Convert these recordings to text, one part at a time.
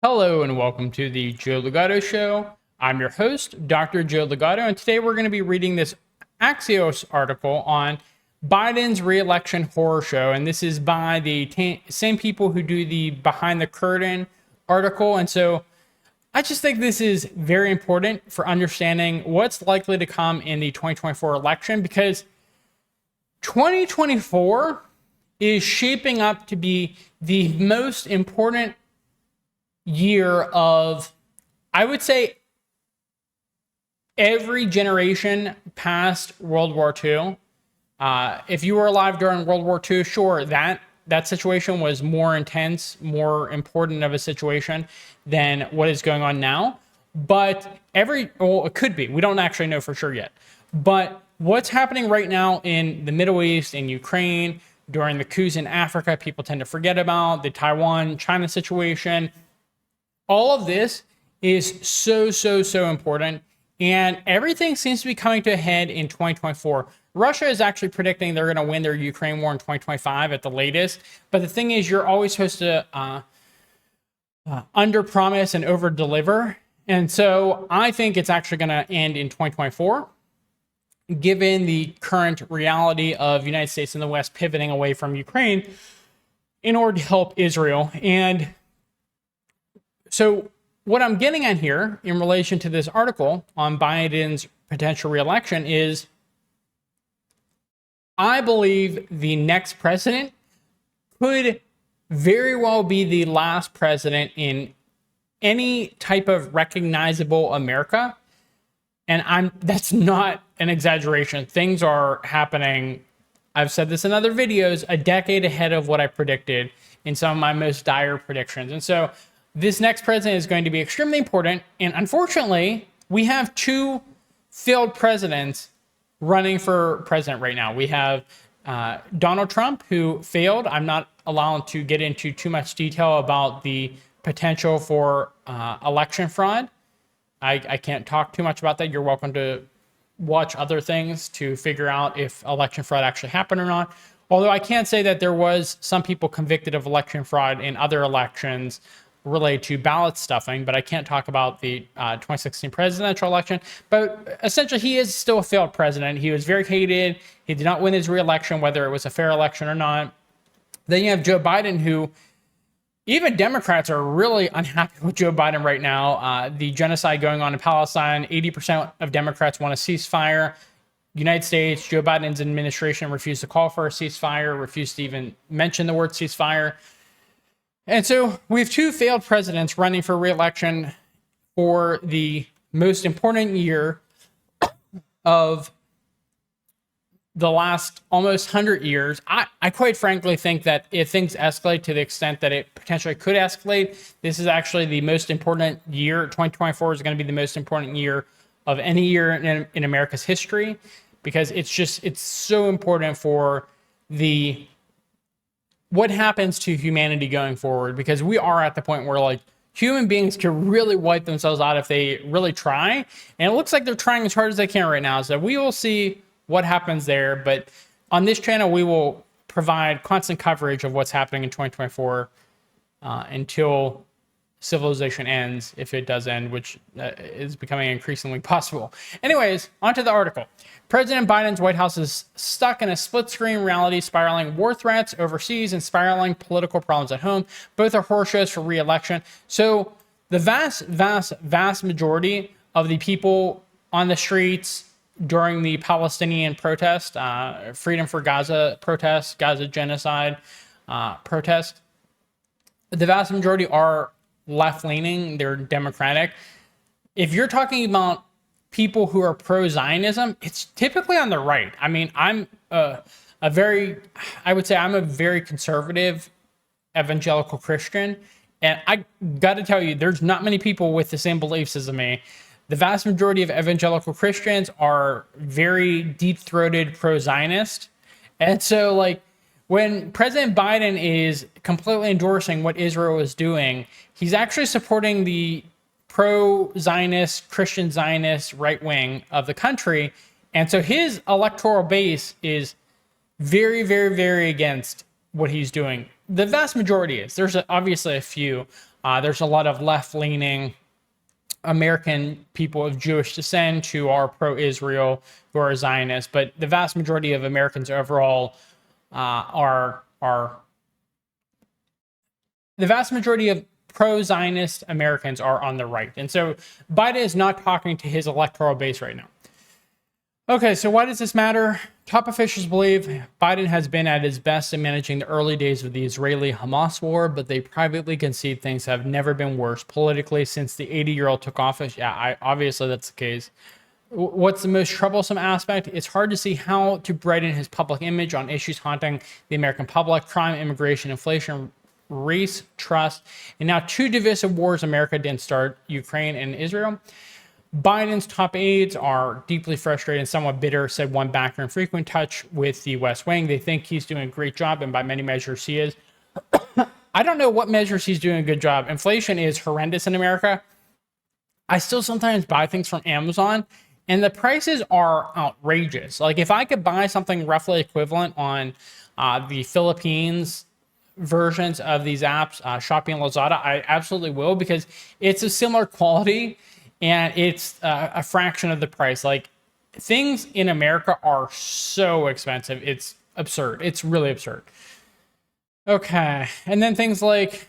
Hello and welcome to the Joe Ligato Show. I'm your host, Dr. Joe Ligato, and today we're going to be reading this Axios article on Biden's re-election horror show. And this is by the same people who do the Behind the Curtain article. And so I just think this is very important for understanding what's likely to come in the 2024 election, because 2024 is shaping up to be the most important year of, I would say, every generation past World War II. If you were alive during World War II, sure, that situation was more intense, more important of a situation than what is going on now. But it could be. We don't actually know for sure yet. But what's happening right now in the Middle East, in Ukraine, during the coups in Africa, people tend to forget about the Taiwan-China situation. All of this is so important, and everything seems to be coming to a head in 2024. Russia is actually predicting they're going to win their Ukraine war in 2025 at the latest. But the thing is, you're always supposed to under-promise and over-deliver. And so I think it's actually going to end in 2024, given the current reality of the United States and the West pivoting away from Ukraine in order to help Israel. And so what I'm getting at here in relation to this article on Biden's potential reelection is, I believe the next president could very well be the last president in any type of recognizable America. And that's not an exaggeration. Things are happening, I've said this in other videos, a decade ahead of what I predicted in some of my most dire predictions. And so this next president is going to be extremely important. And unfortunately, we have two failed presidents running for president right now. We have Donald Trump, who failed. I'm not allowed to get into too much detail about the potential for election fraud. I can't talk too much about that. You're welcome to watch other things to figure out if election fraud actually happened or not. Although I can say that there was some people convicted of election fraud in other elections related to ballot stuffing, but I can't talk about the 2016 presidential election. But essentially, he is still a failed president. He was very hated. He did not win his re-election, whether it was a fair election or not. Then you have Joe Biden, who even Democrats are really unhappy with Joe Biden right now. The genocide going on in Palestine, 80% of Democrats want a ceasefire. United States, Joe Biden's administration refused to call for a ceasefire, refused to even mention the word ceasefire. And so we have two failed presidents running for re-election for the most important year of the last almost 100 years. I quite frankly think that if things escalate to the extent that it potentially could escalate, this is actually the most important year. 2024 is going to be the most important year of any year in America's history, because it's so important for what happens to humanity going forward, because we are at the point where, like, human beings can really wipe themselves out if they really try. And it looks like they're trying as hard as they can right now. So we will see what happens there. But on this channel, we will provide constant coverage of what's happening in 2024 until civilization ends, if it does end, which is becoming increasingly possible. Anyways, onto the article. President Biden's White House is stuck in a split-screen reality, spiraling war threats overseas and spiraling political problems at home. Both are horror shows for re-election. So the vast majority of the people on the streets during the Palestinian protest, Freedom for Gaza protest, Gaza genocide protest, the vast majority are left-leaning, they're Democratic. If you're talking about people who are pro-Zionism, it's typically on the right. I mean, I would say I'm a very conservative evangelical Christian, and I got to tell you, there's not many people with the same beliefs as me. The vast majority of evangelical Christians are very deep-throated pro-Zionist, and so, like, when President Biden is completely endorsing what Israel is doing, he's actually supporting the pro-Zionist, Christian Zionist right wing of the country. And so his electoral base is very against what he's doing. The vast majority is. There's obviously a few. There's a lot of left-leaning American people of Jewish descent who are pro-Israel, who are Zionists, but the vast majority of Americans overall are the vast majority of pro-Zionist Americans are on the right. And so Biden is not talking to his electoral base right now. Okay, so why does this matter? Top officials believe Biden has been at his best in managing the early days of the Israeli-Hamas war, but they privately concede things have never been worse politically since the 80-year-old took office. Yeah, obviously that's the case. What's the most troublesome aspect? It's hard to see how to brighten his public image on issues haunting the American public: crime, immigration, inflation, race, trust, and now two divisive wars America didn't start, Ukraine and Israel. Biden's top aides are deeply frustrated and somewhat bitter, said one backer in frequent touch with the West Wing. They think he's doing a great job, and by many measures he is. I don't know what measures he's doing a good job. Inflation is horrendous in America. I still sometimes buy things from Amazon, and the prices are outrageous. Like, if I could buy something roughly equivalent on the Philippines versions of these apps, Shopee and Lazada, I absolutely will, because it's a similar quality and it's a fraction of the price. Like, things in America are so expensive. It's absurd. It's really absurd. Okay. And then things like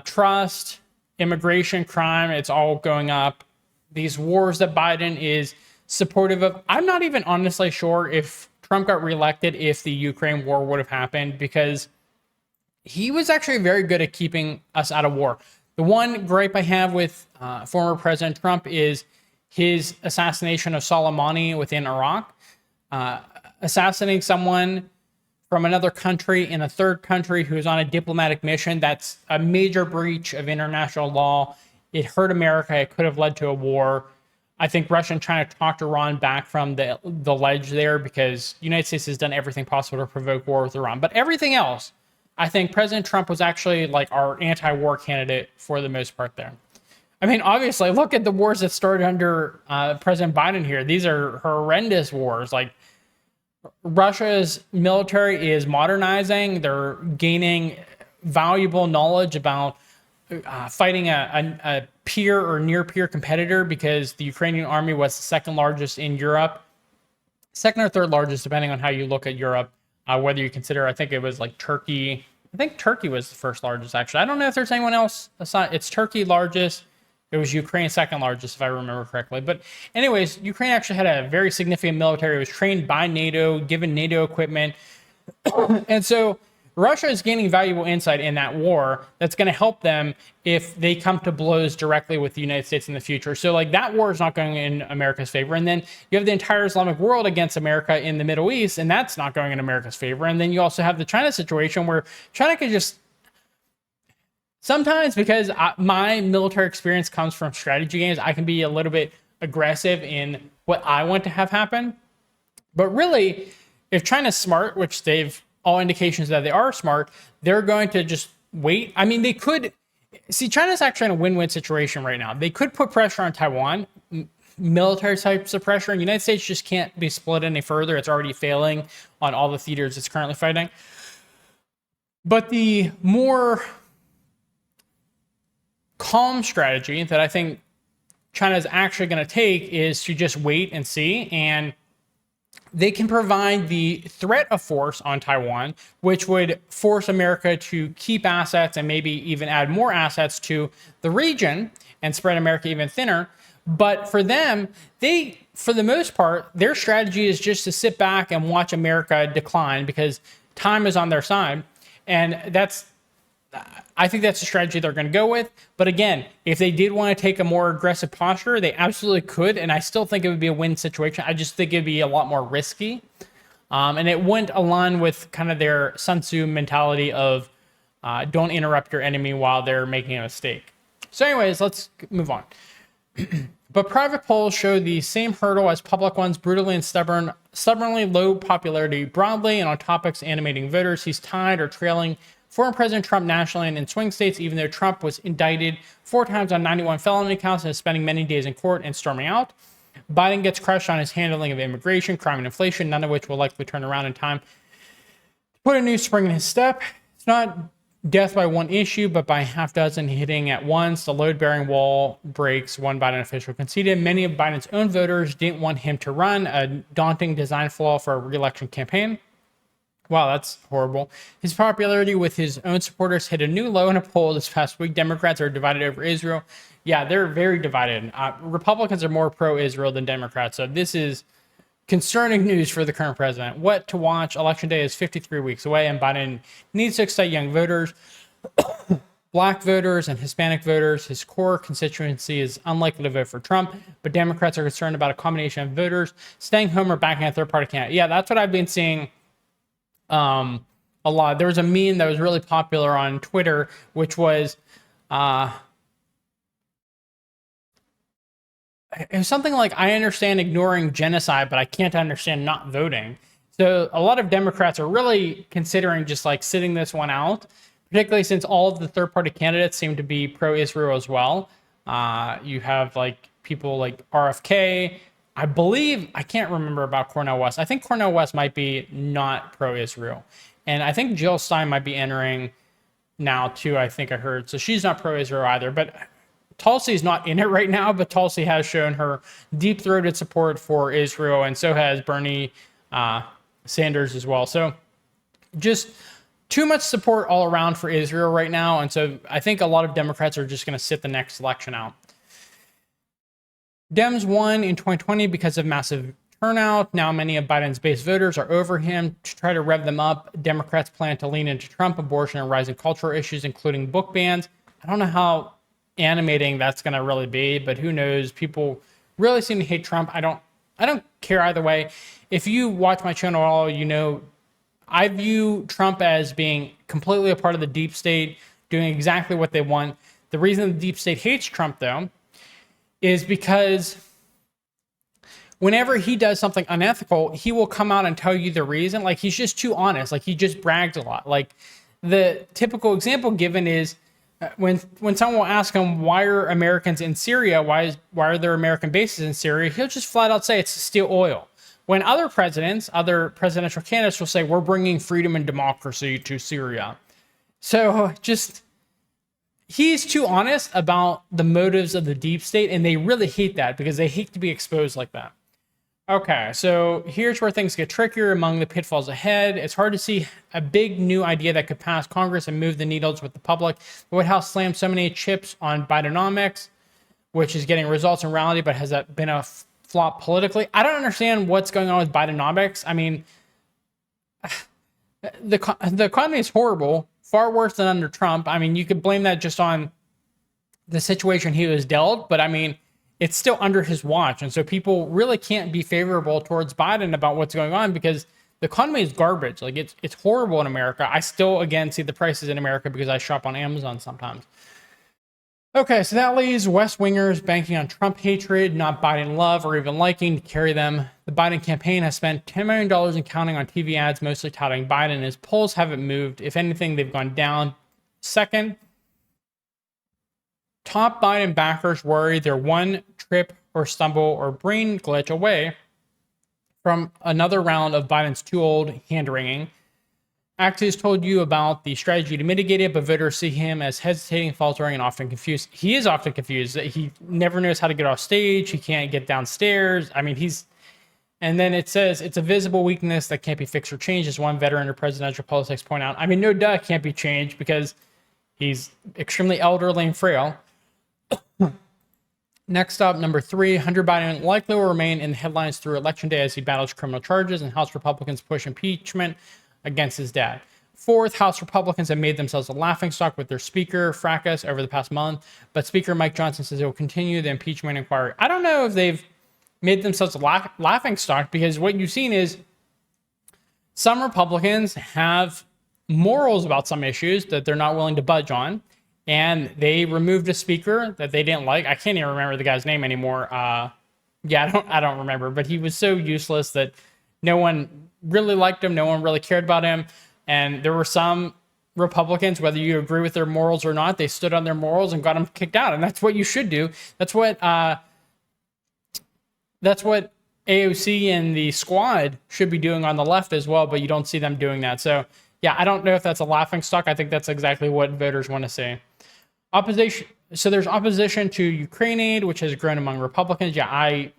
trust, immigration, crime, it's all going up. These wars that Biden is supportive of. I'm not even honestly sure if Trump got reelected, if the Ukraine war would have happened, because he was actually very good at keeping us out of war. The one gripe I have with former President Trump is his assassination of Soleimani within Iraq. Assassinating someone from another country in a third country who's on a diplomatic mission, that's a major breach of international law. It hurt America. It could have led to a war. I think Russia and China talked Iran back from the ledge there, because the United States has done everything possible to provoke war with Iran. But everything else, I think President Trump was actually like our anti-war candidate for the most part there. I mean, obviously, look at the wars that started under President Biden here. These are horrendous wars. Like, Russia's military is modernizing. They're gaining valuable knowledge about fighting a peer or near peer competitor, because the Ukrainian army was the second largest in Europe, second or third largest, depending on how you look at Europe. Whether you consider, I think it was like Turkey. I think Turkey was the first largest, actually. I don't know if there's anyone else aside. It's Turkey largest. It was Ukraine second largest, if I remember correctly. But anyways, Ukraine actually had a very significant military. It was trained by NATO, given NATO equipment. And so Russia is gaining valuable insight in that war that's going to help them if they come to blows directly with the United States in the future. So, like, that war is not going in America's favor. And then you have the entire Islamic world against America in the Middle East, and that's not going in America's favor. And then you also have the China situation, where China could just sometimes, because my military experience comes from strategy games, I can be a little bit aggressive in what I want to have happen. But really, if China's smart, which they've all indications that they are smart, they're going to just wait. I mean, they could see, China's actually in a win-win situation right now. They could put pressure on Taiwan, military types of pressure, and the United States just can't be split any further. It's already failing on all the theaters it's currently fighting. But the more calm strategy that I think China is actually going to take is to just wait and see, and they can provide the threat of force on Taiwan, which would force America to keep assets and maybe even add more assets to the region and spread America even thinner. But for them, for the most part, their strategy is just to sit back and watch America decline, because time is on their side. And I think that's the strategy they're going to go with. But again, if they did want to take a more aggressive posture, they absolutely could. And I still think it would be a win situation. I just think it'd be a lot more risky. And it wouldn't align with kind of their Sun Tzu mentality of don't interrupt your enemy while they're making a mistake. So anyways, let's move on. But private polls show the same hurdle as public ones: brutally and stubbornly low popularity broadly, and on topics animating voters, he's tied or trailing former President Trump nationally and in swing states, even though Trump was indicted 4 times on 91 felony counts and is spending many days in court and storming out. Biden gets crushed on his handling of immigration, crime, and inflation, none of which will likely turn around in time to put a new spring in his step. It's not death by one issue, but by a half dozen hitting at once. The load-bearing wall breaks, one Biden official conceded. Many of Biden's own voters didn't want him to run, a daunting design flaw for a re-election campaign. Wow, that's horrible. His popularity with his own supporters hit a new low in a poll this past week. Democrats are divided over Israel. Yeah, they're very divided. Republicans are more pro-Israel than Democrats, so this is concerning news for the current president. What to watch? Election day is 53 weeks away, and Biden needs to excite young voters, black voters, and Hispanic voters. His core constituency is unlikely to vote for Trump, but Democrats are concerned about a combination of voters staying home or backing a third-party candidate. Yeah, that's what I've been seeing a lot. There was a meme that was really popular on Twitter, which was it was something like, I understand ignoring genocide, but I can't understand not voting. So a lot of Democrats are really considering just like sitting this one out, particularly since all of the third-party candidates seem to be pro-Israel as well. You have like people like RFK. I believe, I can't remember about Cornel West. I think Cornel West might be not pro-Israel. And I think Jill Stein might be entering now too, I think I heard. So she's not pro-Israel either. But Tulsi's not in it right now, but Tulsi has shown her deep-throated support for Israel, and so has Bernie Sanders as well. So just too much support all around for Israel right now. And so I think a lot of Democrats are just going to sit the next election out. Dems won in 2020 because of massive turnout. Now many of Biden's base voters are over him. To try to rev them up, Democrats plan to lean into Trump, abortion, and rising cultural issues, including book bans. I don't know how animating that's going to really be, but who knows? People really seem to hate Trump. I don't care either way. If you watch my channel at all, you know I view Trump as being completely a part of the deep state, doing exactly what they want. The reason the deep state hates Trump, though, is because whenever he does something unethical, he will come out and tell you the reason. Like, he's just too honest. Like, he just brags a lot. Like, the typical example given is when someone will ask him, why are Americans in Syria? Why are there American bases in Syria? He'll just flat out say it's to steal oil. When other presidents, other presidential candidates will say, we're bringing freedom and democracy to Syria. So just, he's too honest about the motives of the deep state, and they really hate that because they hate to be exposed like that. Okay, so here's where things get trickier among the pitfalls ahead. It's hard to see a big new idea that could pass Congress and move the needles with the public. The White House slammed so many chips on Bidenomics, which is getting results in reality, but has that been a flop politically? I don't understand what's going on with Bidenomics. I mean, the economy is horrible, far worse than under Trump. I mean, you could blame that just on the situation he was dealt, but I mean, it's still under his watch. And so people really can't be favorable towards Biden about what's going on because the economy is garbage. Like, it's horrible in America. I still, again, see the prices in America because I shop on Amazon sometimes. Okay, so that leaves West Wingers banking on Trump hatred, not Biden love or even liking to carry them. The Biden campaign has spent $10 million and counting on TV ads, mostly touting Biden. His polls haven't moved. If anything, they've gone down. Second, top Biden backers worry they're one trip or stumble or brain glitch away from another round of Biden's too old hand-wringing. Axio told you about the strategy to mitigate it, but voters see him as hesitating, faltering, and often confused. He is often confused. He never knows how to get off stage. He can't get downstairs. I mean, and then it says it's a visible weakness that can't be fixed or changed, as one veteran of presidential politics point out. I mean, no duh, it can't be changed because he's extremely elderly and frail. Next up, number 3, Hunter Biden likely will remain in the headlines through Election Day as he battles criminal charges and House Republicans push impeachment against his dad. Fourth, House Republicans have made themselves a laughingstock with their speaker fracas over the past month, but Speaker Mike Johnson says he will continue the impeachment inquiry. I don't know if they've made themselves a laughingstock because what you've seen is some Republicans have morals about some issues that they're not willing to budge on. And they removed a speaker that they didn't like. I can't even remember the guy's name anymore. I don't remember. But he was so useless that no one really liked him. No one really cared about him. And there were some Republicans, whether you agree with their morals or not, they stood on their morals and got him kicked out. And that's what you should do. That's what AOC and the squad should be doing on the left as well. But you don't see them doing that. So Yeah, I don't know if that's a laughing stock. I think that's exactly what voters want to see. Opposition. So there's opposition to Ukraine aid, which has grown among Republicans. Yeah, I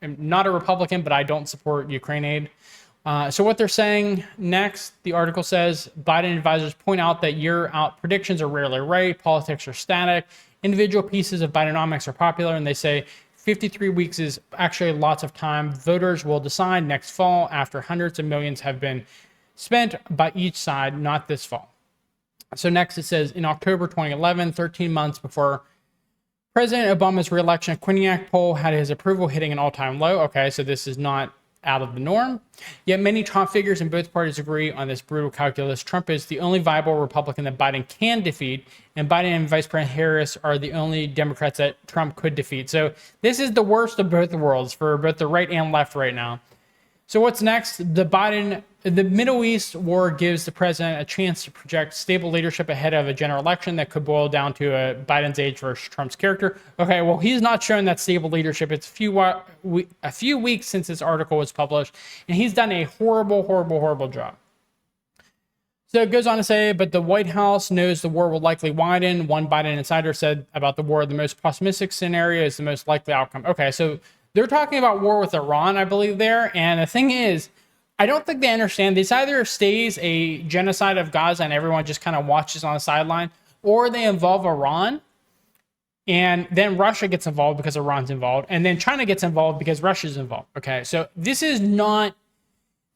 am not a Republican, but I don't support Ukraine aid. So what they're saying next, the article says, Biden advisors point out that year-out predictions are rarely right. Politics are static. Individual pieces of Bidenomics are popular, and they say 53 weeks is actually lots of time. Voters will decide next fall after hundreds of millions have been spent by each side, not this fall. So next it says, in October 2011, 13 months before President Obama's reelection, a Quinnipiac poll had his approval hitting an all-time low. Okay, so this is not out of the norm. Yet many top figures in both parties agree on this brutal calculus. Trump is the only viable Republican that Biden can defeat, and Biden and Vice President Harris are the only Democrats that Trump could defeat. So this is the worst of both worlds for both the right and left right now. So what's next? The Middle East war gives the president a chance to project stable leadership ahead of a general election that could boil down to Biden's age versus Trump's character. Okay, well, he's not showing that stable leadership. It's a few weeks since this article was published, and he's done a horrible job. So it goes on to say, but the White House knows the war will likely widen. One Biden insider said about the war, the most pessimistic scenario is the most likely outcome. Okay, so they're talking about war with Iran, I believe, there. And the thing is, I don't think they understand. This either stays a genocide of Gaza and everyone just kind of watches on the sideline, or they involve Iran, and then Russia gets involved because Iran's involved, and then China gets involved because Russia's involved. Okay, so this is not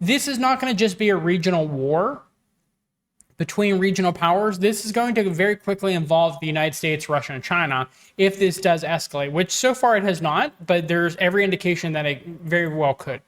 going to just be a regional war between regional powers. This is going to very quickly involve the United States, Russia, and China if this does escalate, which so far it has not, but there's every indication that it very well could.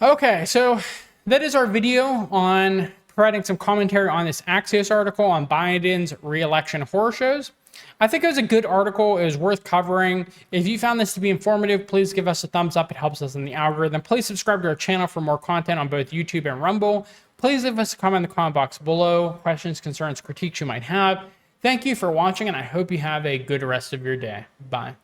Okay, so that is our video on providing some commentary on this Axios article on Biden's re-election horror shows. I think it was a good article. It was worth covering. If you found this to be informative, please give us a thumbs up. It helps us in the algorithm. Please subscribe to our channel for more content on both YouTube and Rumble. Please leave us a comment in the comment box below. Questions, concerns, critiques you might have. Thank you for watching, and I hope you have a good rest of your day. Bye.